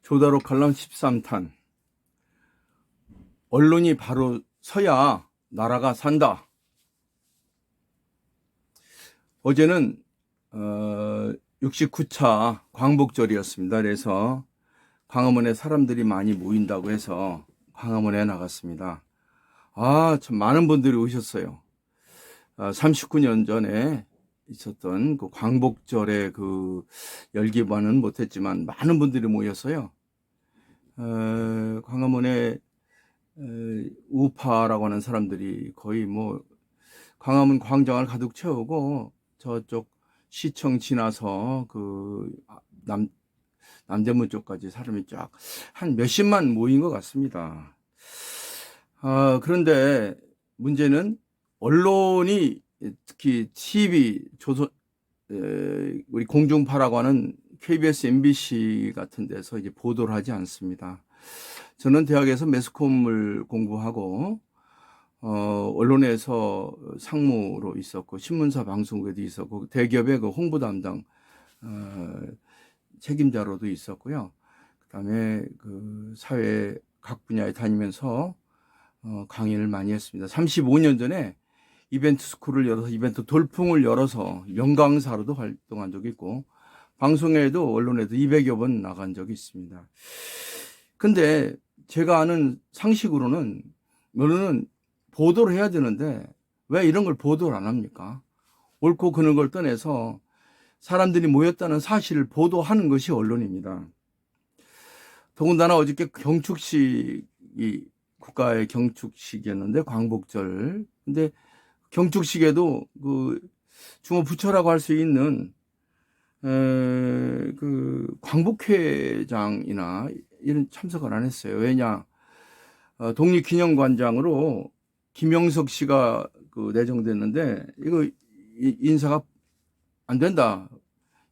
조다로 칼럼 13탄. 언론이 바로 서야 나라가 산다. 어제는 69차 광복절이었습니다. 그래서 광화문에 사람들이 많이 모인다고 해서 광화문에 나갔습니다. 참 많은 분들이 오셨어요. 39년 전에 있었던 그 광복절의 그 열기만은 못했지만 많은 분들이 모였어요. 광화문에 우파라고 하는 사람들이 거의 광화문 광장을 가득 채우고 저쪽 시청 지나서 그 남대문 쪽까지 사람이 쫙 한 몇십만 모인 것 같습니다. 그런데 문제는 언론이 특히 TV, 우리 공중파라고 하는 KBS, MBC 같은 데서 이제 보도를 하지 않습니다. 저는 대학에서 매스컴을 공부하고 언론에서 상무로 있었고 신문사 방송국에도 있었고 대기업의 그 홍보 담당 책임자로도 있었고요. 그다음에 그 사회 각 분야에 다니면서 강의를 많이 했습니다. 35년 전에 이벤트 스쿨을 열어서 이벤트 돌풍을 열어서 명강사로도 활동한 적이 있고 방송에도 언론에도 200여 번 나간 적이 있습니다. 근데 제가 아는 상식으로는 언론은 보도를 해야 되는데 왜 이런 걸 보도를 안 합니까? 옳고 그른 걸 떠나서 사람들이 모였다는 사실을 보도하는 것이 언론입니다. 더군다나 어저께 경축식이 국가의 경축식이었는데 광복절. 근데 경축식에도 그 주모부처라고 할 수 있는 그 광복회장이나 이런 참석을 안 했어요. 왜냐? 독립기념관장으로 김영석 씨가 그 내정됐는데 이거 인사가 안 된다.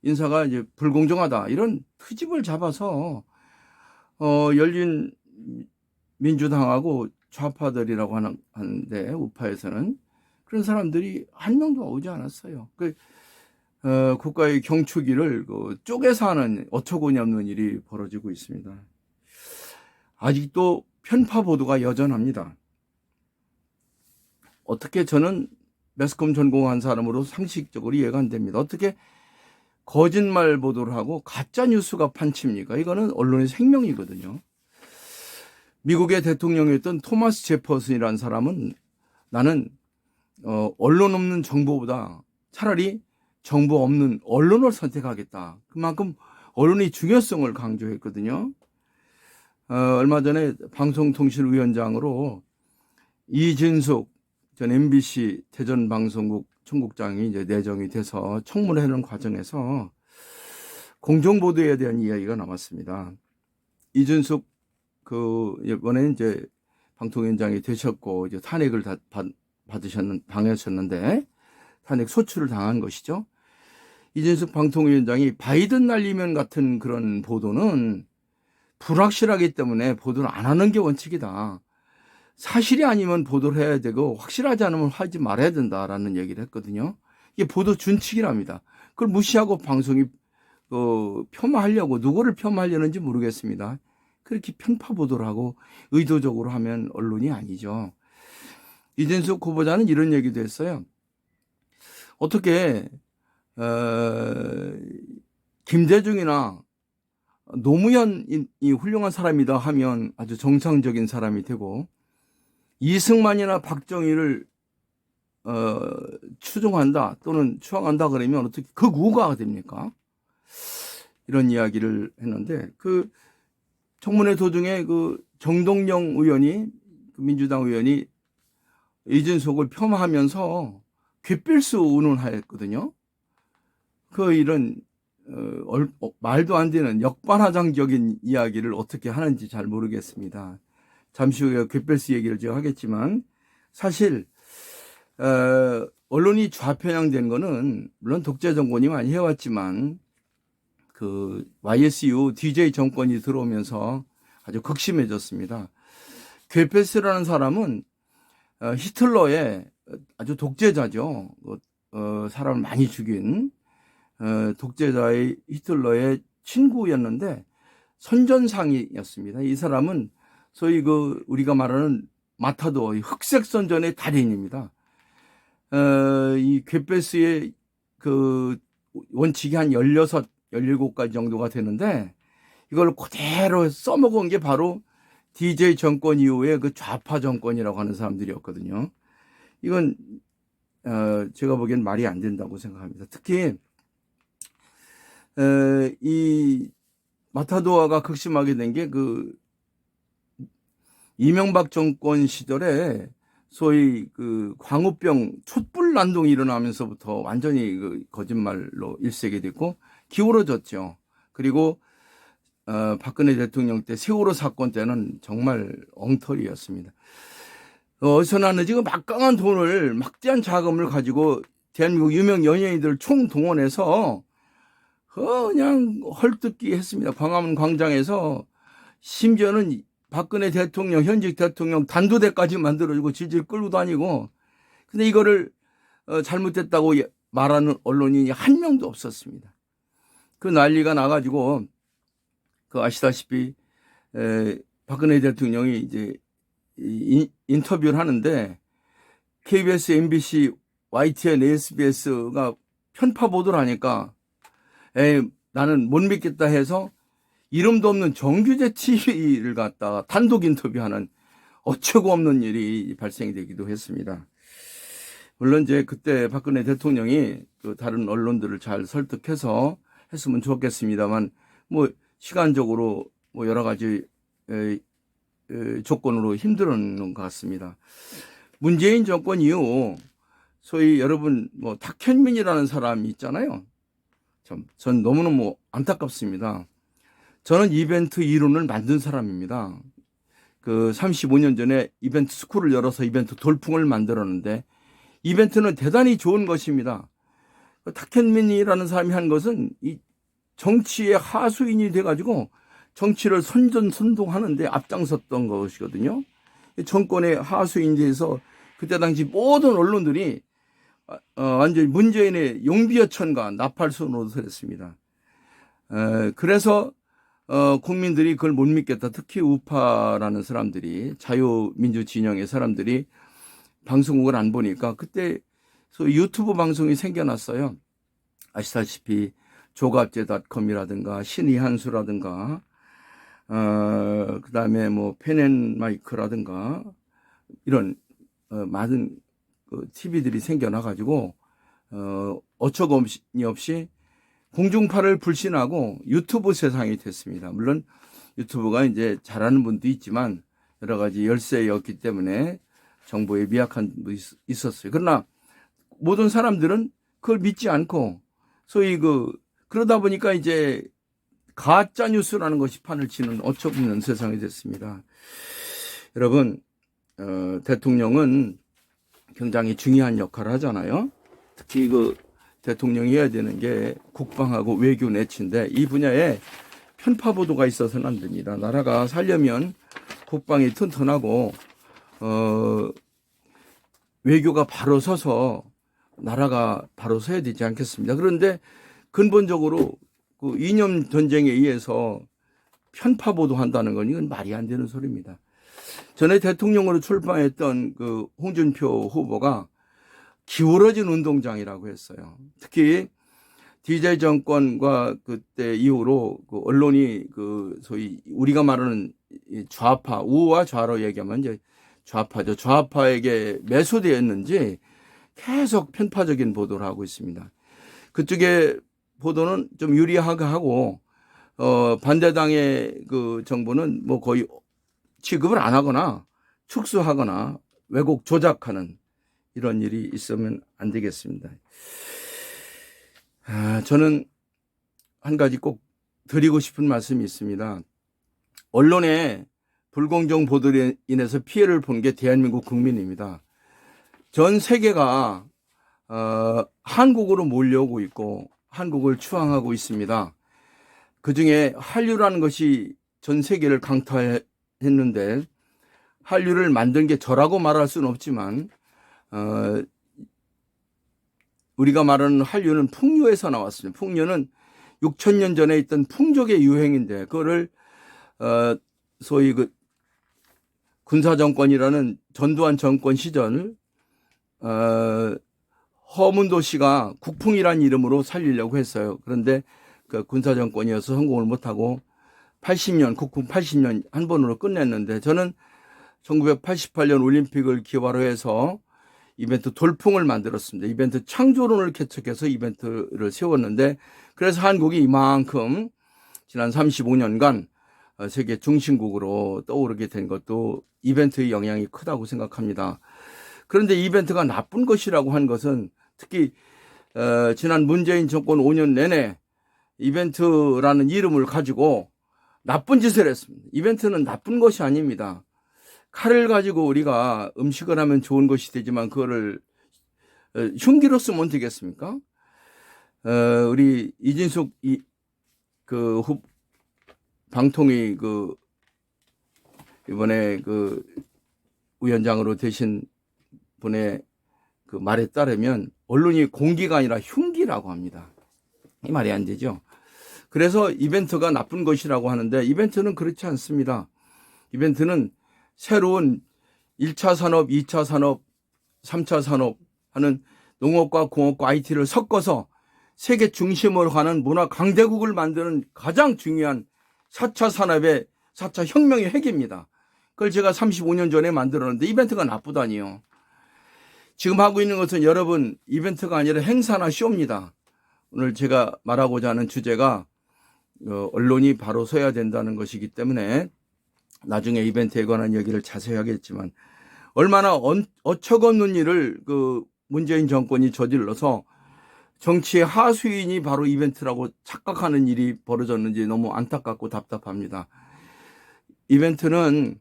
인사가 이제 불공정하다. 이런 트집을 잡아서 열린 민주당하고 좌파들이라고 하는데 우파에서는 그런 사람들이 한 명도 오지 않았어요. 국가의 경축일을 쪼개서 하는 어처구니 없는 일이 벌어지고 있습니다. 아직도 편파 보도가 여전합니다. 어떻게 저는 매스컴 전공한 사람으로 상식적으로 이해가 안 됩니다. 어떻게 거짓말 보도를 하고 가짜 뉴스가 판칩니까? 이거는 언론의 생명이거든요. 미국의 대통령이었던 토마스 제퍼슨이라는 사람은 나는 언론 없는 정보보다 차라리 정보 없는 언론을 선택하겠다. 그만큼 언론의 중요성을 강조했거든요. 얼마 전에 방송통신위원장으로 이진숙 전 MBC 대전방송국 총국장이 이제 내정이 돼서 청문회하는 과정에서 공정보도에 대한 이야기가 나왔습니다. 이진숙 이번에 이제 방통위원장이 되셨고 이제 탄핵을 당하셨는데 탄핵 소추를 당한 것이죠. 이진숙 방통위원장이 바이든 날리면 같은 그런 보도는 불확실하기 때문에 보도를 안 하는 게 원칙이다. 사실이 아니면 보도를 해야 되고 확실하지 않으면 하지 말아야 된다라는 얘기를 했거든요. 이게 보도 준칙이랍니다. 그걸 무시하고 방송이 폄하하려고 누구를 폄하하려는지 모르겠습니다. 그렇게 편파 보도를 하고 의도적으로 하면 언론이 아니죠. 이진숙 후보자는 이런 얘기도 했어요. 어떻게 김대중이나 노무현이 훌륭한 사람이다 하면 아주 정상적인 사람이 되고 이승만이나 박정희를 추종한다 또는 추앙한다 그러면 어떻게 극우가 됩니까? 이런 이야기를 했는데 그 청문회 도중에 그 정동영 의원이 민주당 의원이 이진숙을 폄하하면서 귓빌스 운운하였거든요. 이런 말도 안 되는 역반하장적인 이야기를 어떻게 하는지 잘 모르겠습니다. 잠시 후에 귓벨스 얘기를 제가 하겠지만 사실 언론이 좌편향된 거는 물론 독재 정권이 많이 해왔지만 그 YSU DJ 정권이 들어오면서 아주 극심해졌습니다. 궤페스라는 사람은 히틀러의 아주 독재자죠. 사람을 많이 죽인 독재자의 히틀러의 친구였는데 선전상이었습니다. 이 사람은 소위 우리가 말하는 마타도어, 흑색 선전의 달인입니다. 이 괴베스의 원칙이 한 16, 17가지 정도가 되는데 이걸 그대로 써먹은 게 바로 DJ 정권 이후에 좌파 정권이라고 하는 사람들이었거든요. 이건 제가 보기엔 말이 안 된다고 생각합니다. 특히 이 마타도아가 극심하게 된 게 이명박 정권 시절에 소위 광우병 촛불 난동이 일어나면서부터 완전히 거짓말로 일색이 됐고 기울어졌죠. 그리고 박근혜 대통령 때 세월호 사건 때는 정말 엉터리였습니다. 어디서 났는지 막강한 돈을, 막대한 자금을 가지고 대한민국 유명 연예인들을 총동원해서 그냥 헐뜯기 했습니다. 광화문 광장에서 심지어는 박근혜 대통령, 현직 대통령 단두대까지 만들어주고 질질 끌고 다니고, 근데 이거를 잘못됐다고 말하는 언론인이 한 명도 없었습니다. 그 난리가 나가지고 아시다시피 박근혜 대통령이 이제 인터뷰를 하는데 KBS, MBC, YTN, SBS가 편파 보도를 하니까 나는 못 믿겠다 해서 이름도 없는 정규제 TV를 갖다가 단독 인터뷰하는 어처구 없는 일이 발생이 되기도 했습니다. 물론 이제 그때 박근혜 대통령이 다른 언론들을 잘 설득해서 했으면 좋겠습니다만 시간적으로 여러 가지 조건으로 힘들었는 것 같습니다. 문재인 정권 이후 소위 여러분 탁현민이라는 사람이 있잖아요. 전 너무너무 안타깝습니다. 저는 이벤트 이론을 만든 사람입니다. 35년 전에 이벤트 스쿨을 열어서 이벤트 돌풍을 만들었는데 이벤트는 대단히 좋은 것입니다. 탁현민이라는 사람이 한 것은 이 정치의 하수인이 돼가지고 정치를 선전선동하는데 앞장섰던 것이거든요. 정권의 하수인이 돼서 그때 당시 모든 언론들이 완전히 문재인의 용비어천가 나팔수 노릇을 했습니다. 그래서 국민들이 그걸 못 믿겠다. 특히 우파라는 사람들이, 자유민주 진영의 사람들이 방송국을 안 보니까 그때 유튜브 방송이 생겨났어요. 아시다시피 조갑제닷컴이라든가 신이한수라든가 그 다음에 펜앤마이크라든가 이런 많은 TV들이 생겨나가지고 어처구니 없이 공중파를 불신하고 유튜브 세상이 됐습니다. 물론 유튜브가 이제 잘하는 분도 있지만 여러 가지 열세였기 때문에 정보에 미약한 분도 있었어요. 그러나 모든 사람들은 그걸 믿지 않고 소위 그러다 보니까 이제 가짜 뉴스라는 것이 판을 치는 어처구니없는 세상이 됐습니다. 여러분, 대통령은 굉장히 중요한 역할을 하잖아요. 특히 대통령이 해야 되는 게 국방하고 외교 내치인데 이 분야에 편파 보도가 있어서는 안 됩니다. 나라가 살려면 국방이 튼튼하고 외교가 바로 서서 나라가 바로 서야 되지 않겠습니까? 그런데 근본적으로 이념 전쟁에 의해서 편파 보도한다는 건 이건 말이 안 되는 소리입니다. 전에 대통령으로 출마했던 홍준표 후보가 기울어진 운동장이라고 했어요. 특히 DJ 정권과 그때 이후로 언론이 소위 우리가 말하는 좌파, 우와 좌로 얘기하면 이제 좌파죠. 좌파에게 매수되었는지 계속 편파적인 보도를 하고 있습니다. 그쪽의 보도는 좀 유리하게 하고 반대당의 정부는 거의 취급을 안 하거나 축소하거나 왜곡 조작하는 이런 일이 있으면 안 되겠습니다. 저는 한 가지 꼭 드리고 싶은 말씀이 있습니다. 언론의 불공정 보도로 인해서 피해를 본 게 대한민국 국민입니다. 전 세계가 한국으로 몰려오고 있고 한국을 추앙하고 있습니다. 그중에 한류라는 것이 전 세계를 강타했는데 한류를 만든 게 저라고 말할 수는 없지만 우리가 말하는 한류는 풍류에서 나왔습니다. 풍류는 6,000년 전에 있던 풍족의 유행인데 그거를 소위 그 군사정권이라는 전두환 정권 시절 허문도 씨가 국풍이란 이름으로 살리려고 했어요. 그런데 그 군사정권이어서 성공을 못하고 80년, 국풍 80년 한 번으로 끝냈는데, 저는 1988년 올림픽을 기화로 해서 이벤트 돌풍을 만들었습니다. 이벤트 창조론을 개척해서 이벤트를 세웠는데, 그래서 한국이 이만큼 지난 35년간 세계 중심국으로 떠오르게 된 것도 이벤트의 영향이 크다고 생각합니다. 그런데 이벤트가 나쁜 것이라고 한 것은 특히 지난 문재인 정권 5년 내내 이벤트라는 이름을 가지고 나쁜 짓을 했습니다. 이벤트는 나쁜 것이 아닙니다. 칼을 가지고 우리가 음식을 하면 좋은 것이 되지만 그거를 흉기로 쓰면 되겠습니까? 우리 이진숙 방통위 이번에 위원장으로 되신 분의 그 말에 따르면 언론이 공기가 아니라 흉기라고 합니다. 이 말이 안 되죠. 그래서 이벤트가 나쁜 것이라고 하는데, 이벤트는 그렇지 않습니다. 이벤트는 새로운 1차 산업, 2차 산업, 3차 산업 하는 농업과 공업과 IT를 섞어서 세계 중심으로 가는 문화 강대국을 만드는 가장 중요한 4차 산업의 4차 혁명의 핵입니다. 그걸 제가 35년 전에 만들었는데 이벤트가 나쁘다니요. 지금 하고 있는 것은 여러분 이벤트가 아니라 행사나 쇼입니다. 오늘 제가 말하고자 하는 주제가 언론이 바로 서야 된다는 것이기 때문에 나중에 이벤트에 관한 얘기를 자세히 하겠지만, 얼마나 어처구니없는 일을 문재인 정권이 저질러서 정치의 하수인이 바로 이벤트라고 착각하는 일이 벌어졌는지 너무 안타깝고 답답합니다. 이벤트는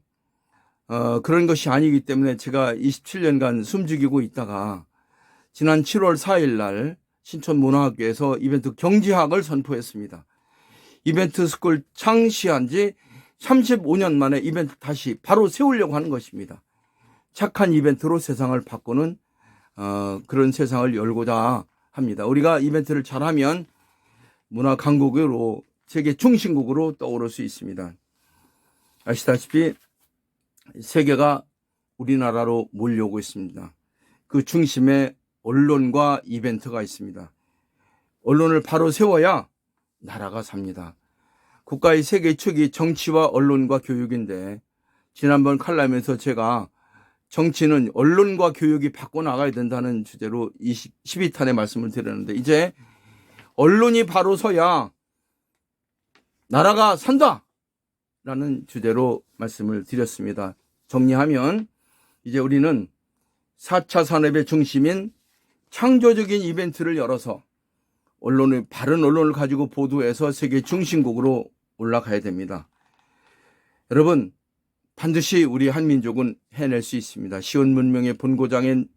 그런 것이 아니기 때문에 제가 27년간 숨죽이고 있다가 지난 7월 4일 날 신촌문화학교에서 이벤트 경지학을 선포했습니다. 이벤트 스쿨 창시한 지 35년 만에 이벤트 다시 바로 세우려고 하는 것입니다. 착한 이벤트로 세상을 바꾸는 그런 세상을 열고자 합니다. 우리가 이벤트를 잘하면 문화 강국으로 세계 중심국으로 떠오를 수 있습니다. 아시다시피 세계가 우리나라로 몰려오고 있습니다. 그 중심에 언론과 이벤트가 있습니다. 언론을 바로 세워야 나라가 삽니다. 국가의 세계 축이 정치와 언론과 교육인데, 지난번 칼럼에서 제가 정치는 언론과 교육이 바꿔나가야 된다는 주제로 12탄의 말씀을 드렸는데, 이제 언론이 바로 서야 나라가 산다 라는 주제로 말씀을 드렸습니다. 정리하면 이제 우리는 4차 산업의 중심인 창조적인 이벤트를 열어서 바른 언론을 가지고 보도해서 세계 중심국으로 올라가야 됩니다. 여러분, 반드시 우리 한민족은 해낼 수 있습니다. 시온 문명의 본고장인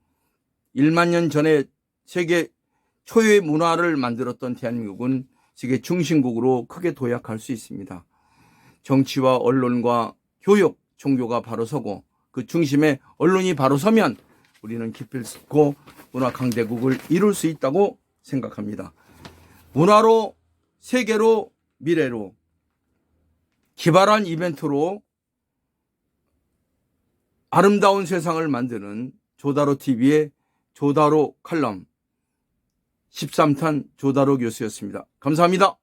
1만 년 전에 세계 초유의 문화를 만들었던 대한민국은 세계 중심국으로 크게 도약할 수 있습니다. 정치와 언론과 교육, 종교가 바로 서고 그 중심에 언론이 바로 서면 우리는 기필코 문화 강대국을 이룰 수 있다고 생각합니다. 문화로, 세계로, 미래로 기발한 이벤트로 아름다운 세상을 만드는 조다로 TV의 조다로 칼럼 13탄 조다로 교수였습니다. 감사합니다.